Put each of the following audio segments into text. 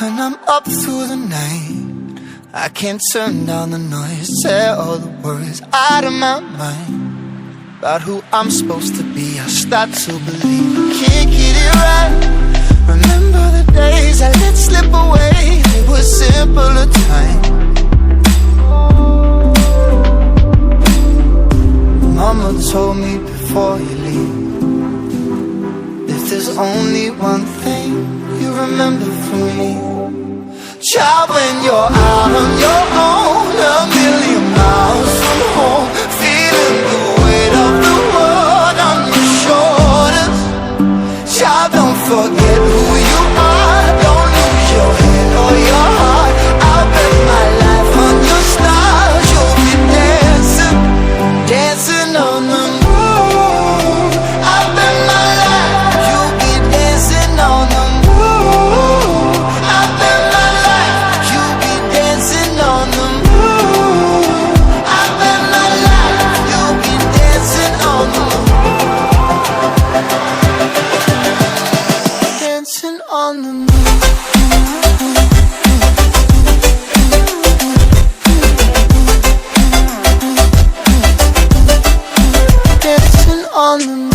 When I'm up through the night, I can't turn down the noise, tear all the worries out of my mind about who I'm supposed to be. I start to believe I can't get it right. Remember the days I let slip away, they were simpler times. Mama told me before you leave, if there's only one thing you remember from me, child, when you're out on your own, a million miles from home, feeling the weight of the world on your shoulders. Child, don't forget who you are, don't lose your head or your heart. I'll bet my life on your stars, you'll be dancing, dancing on the moon. I'll bet my life, you'll be dancing on the moon. I'll bet my life, you'll be dancing on the moon. I'll bet my life, you'll be dancing on the moon. Dancing on the moon. Dancing on the moon.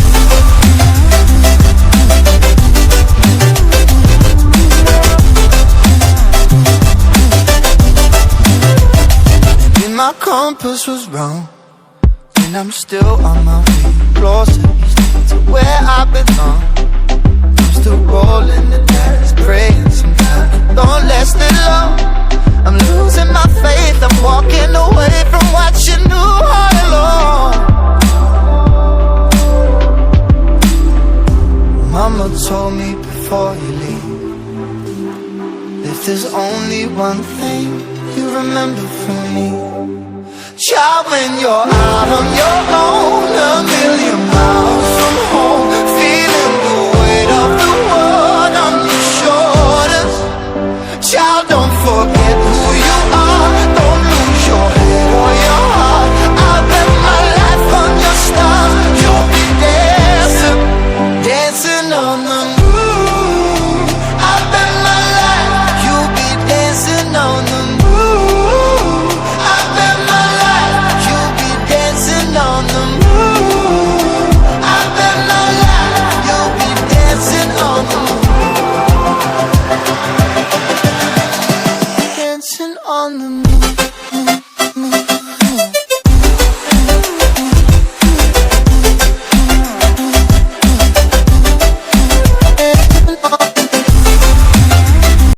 Maybe my compass was wrong, and I'm still on my way closer to where I belong. I'm still rolling the dice, praying sometimes it don't last that long. I'm losing my faith, I'm walking away from what you knew all along. Mama told me before you leave, if there's only one thing you remember from me, child, when you're out on your own,